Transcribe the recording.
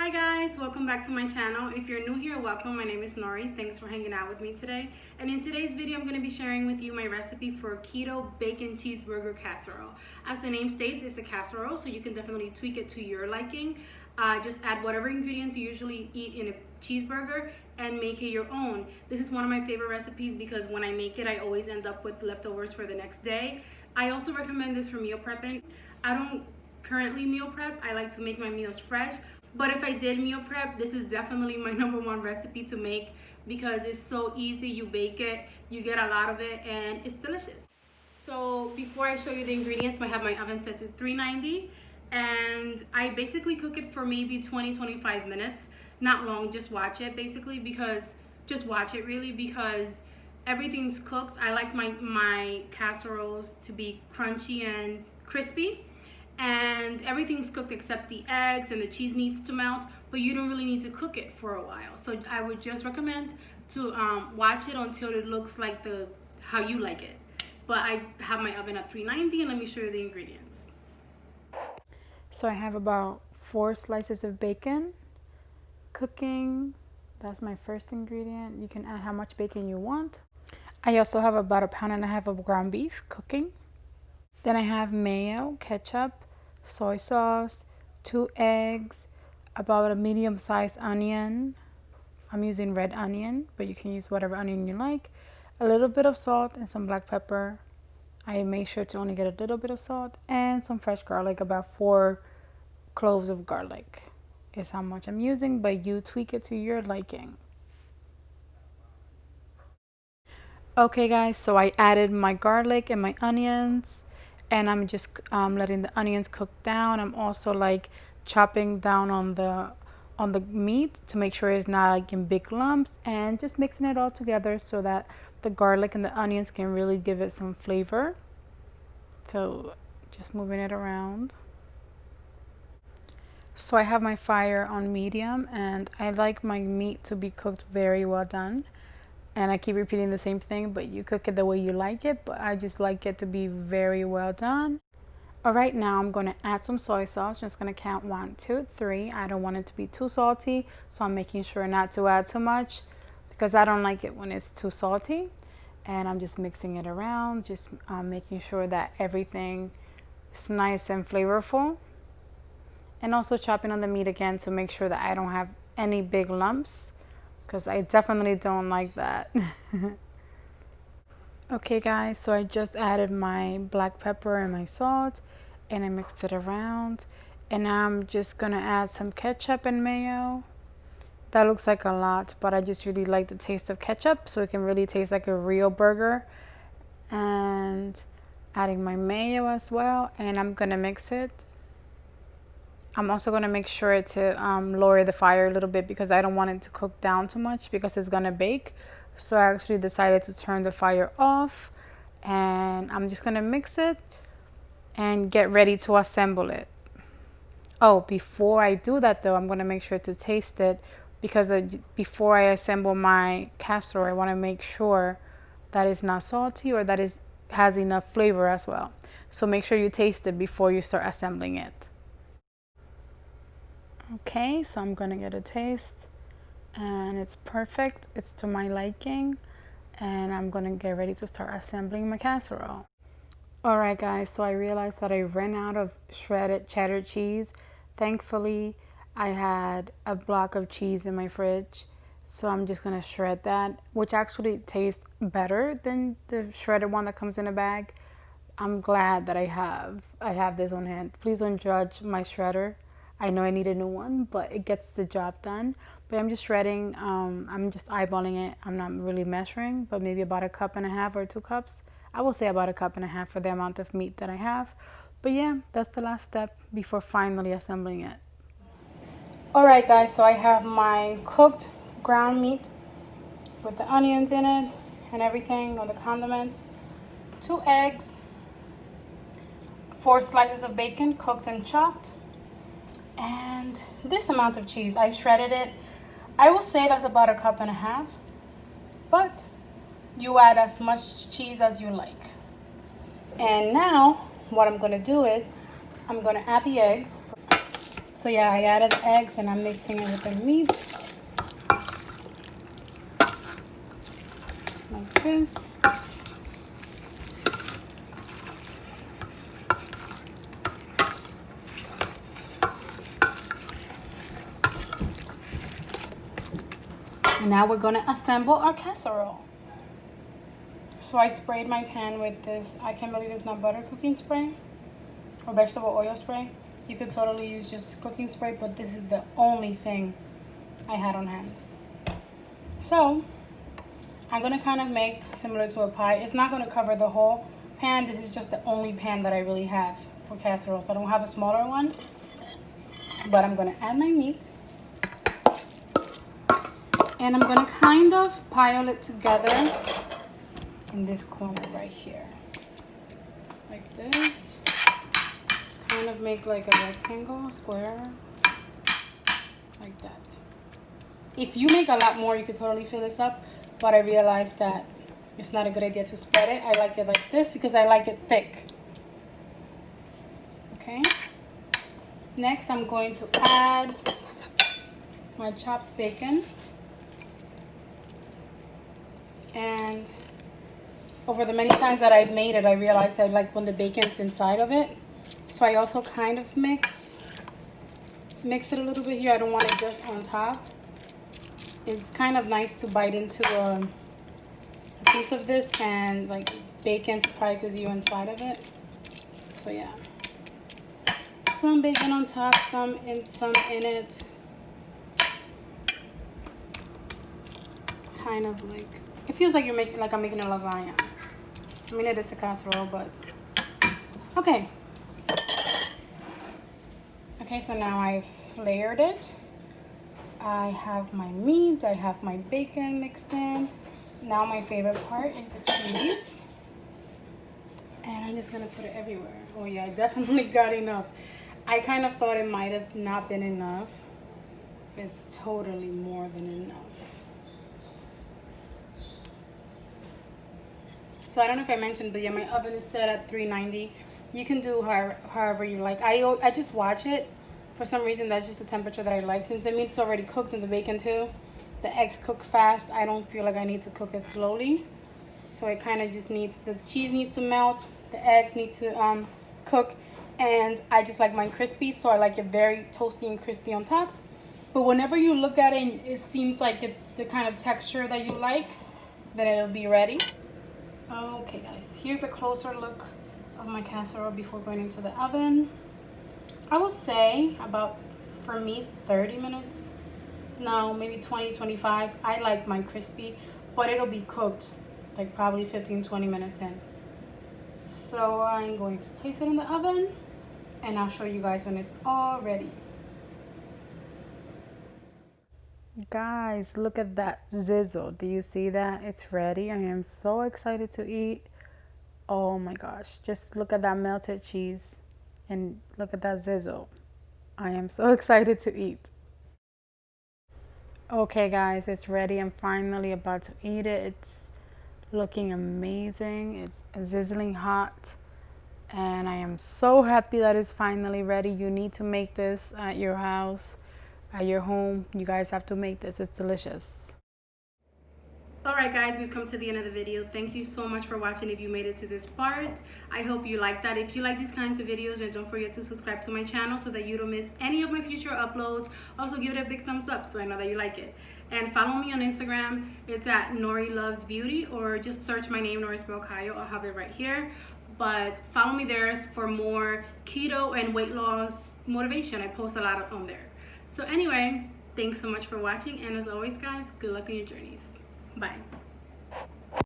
Hi guys, welcome back to my channel. If you're new here, welcome. My name is Nori. Thanks for hanging out with me today. And in today's video, I'm going to be sharing with you my recipe for keto bacon cheeseburger casserole. As the name states, it's a casserole, so you can definitely tweak it to your liking. Just add whatever ingredients you usually eat in a cheeseburger and make it your own. This is one of my favorite recipes because when I make it, I always end up with leftovers for the next day. I also recommend this for meal prepping. I don't currently meal prep. I like to make my meals fresh. But if I did meal prep, this is definitely my #1 recipe to make because it's so easy. You bake it, you get a lot of it, and it's delicious. So before I show you the ingredients, I have my oven set to 390, and I basically cook it for maybe 20-25 minutes. Not long, just watch it basically because everything's cooked. I like my casseroles to be crunchy and crispy. And everything's cooked except the eggs, and the cheese needs to melt, but you don't really need to cook it for a while. So I would just recommend to watch it until it looks like how you like it. But I have my oven at 390, and let me show you the ingredients. So I have about 4 slices of bacon cooking. That's my first ingredient. You can add how much bacon you want. I also have about 1.5 pounds of ground beef cooking. Then I have mayo, ketchup, soy sauce, 2 eggs, about a medium-sized onion. I'm using red onion, but you can use whatever onion you like. A little bit of salt and some black pepper. I make sure to only get a little bit of salt and some fresh garlic. About 4 cloves of garlic is how much I'm using, but you tweak it to your liking. Okay guys, so I added my garlic and my onions, and I'm just letting the onions cook down. I'm also like chopping down on the meat to make sure it's not like in big lumps, and just mixing it all together so that the garlic and the onions can really give it some flavor. So just moving it around. So I have my fire on medium, and I like my meat to be cooked very well done. And I keep repeating the same thing, but you cook it the way you like it, but I just like it to be very well done. All right, now I'm going to add some soy sauce. Just going to count 1, 2, 3. I don't want it to be too salty, so I'm making sure not to add too much because I don't like it when it's too salty. And I'm just mixing it around, just making sure that everything is nice and flavorful. And also chopping on the meat again to make sure that I don't have any big lumps, because I definitely don't like that. Okay guys, so I just added my black pepper and my salt, and I mixed it around, and now I'm just gonna add some ketchup and mayo. That looks like a lot, but I just really like the taste of ketchup, so it can really taste like a real burger. And adding my mayo as well, and I'm gonna mix it. I'm also going to make sure to lower the fire a little bit because I don't want it to cook down too much because it's going to bake. So I actually decided to turn the fire off, and I'm just going to mix it and get ready to assemble it. Oh, before I do that though, I'm going to make sure to taste it because before I assemble my casserole, I want to make sure that it's not salty or that it has enough flavor as well. So make sure you taste it before you start assembling it. Okay, so I'm gonna get a taste, and it's perfect. It's to my liking, and I'm gonna get ready to start assembling my casserole. Alright guys, so I realized that I ran out of shredded cheddar cheese. Thankfully, I had a block of cheese in my fridge, so I'm just gonna shred that, which actually tastes better than the shredded one that comes in a bag. I'm glad that I have this on hand. Please don't judge my shredder. I know I need a new one, but it gets the job done. But I'm just shredding, I'm just eyeballing it. I'm not really measuring, but maybe about 1.5 cups or 2 cups. I will say about 1.5 cups for the amount of meat that I have. But yeah, that's the last step before finally assembling it. All right guys, so I have my cooked ground meat with the onions in it and everything, on the condiments. 2 eggs, 4 slices of bacon cooked and chopped, and this amount of cheese. I shredded it. I will say that's about 1.5 cups, but you add as much cheese as you like. And now what I'm going to do is I'm going to add the eggs. So yeah, I added the eggs and I'm mixing it with the meat. Like this. And now we're gonna assemble our casserole. So I sprayed my pan with this, I can't believe it's not butter cooking spray or vegetable oil spray. You could totally use just cooking spray, but this is the only thing I had on hand. So I'm gonna kind of make similar to a pie. It's not gonna cover the whole pan. This is just the only pan that I really have for casserole. So I don't have a smaller one, but I'm gonna add my meat. And I'm gonna kind of pile it together in this corner right here. Like this. Just kind of make like a rectangle, a square. Like that. If you make a lot more, you could totally fill this up. But I realized that it's not a good idea to spread it. I like it like this because I like it thick. Okay. Next, I'm going to add my chopped bacon. And over the many times that I've made it, I realized I like when the bacon's inside of it. So I also kind of mix it a little bit here. I don't want it just on top. It's kind of nice to bite into a piece of this and like bacon surprises you inside of it. So yeah, some bacon on top, some in it. Kind of like, it feels like I'm making a lasagna. I mean, it is a casserole, but okay. Okay, so now I've layered it. I have my meat, I have my bacon mixed in. Now my favorite part is the cheese. And I'm just gonna put it everywhere. Oh yeah, I definitely got enough. I kind of thought it might have not been enough. It's totally more than enough. So I don't know if I mentioned, but yeah, my oven is set at 390. You can do however you like. I just watch it. For some reason, that's just the temperature that I like. Since the meat's already cooked and the bacon too, the eggs cook fast. I don't feel like I need to cook it slowly. So it kind of just needs, the cheese needs to melt, the eggs need to cook, and I just like mine crispy, so I like it very toasty and crispy on top. But whenever you look at it, it seems like it's the kind of texture that you like, then it'll be ready. Okay guys, here's a closer look of my casserole before going into the oven. I would say about, for me, 30 minutes. No, maybe 20, 25. I like mine crispy, but it'll be cooked like probably 15, 20 minutes in. So I'm going to place it in the oven and I'll show you guys when it's all ready. Guys, look at that sizzle. Do you see that? It's ready. I am so excited to eat. Oh my gosh, just look at that melted cheese. And look at that sizzle. I am so excited to eat. Okay guys, it's ready. I'm finally about to eat it. It's looking amazing. It's sizzling hot. And I am so happy that it's finally ready. You need to make this at your house, at your home. You guys have to make this. It's delicious. Alright guys, we've come to the end of the video. Thank you so much for watching if you made it to this part. I hope you like that. If you like these kinds of videos, then don't forget to subscribe to my channel so that you don't miss any of my future uploads. Also give it a big thumbs up so I know that you like it. And follow me on Instagram. It's at Nori Loves Beauty, or just search my name, Nori Spelcayo. I'll have it right here. But follow me there for more keto and weight loss motivation. I post a lot on there. So anyway, thanks so much for watching, and as always guys, good luck on your journeys. Bye.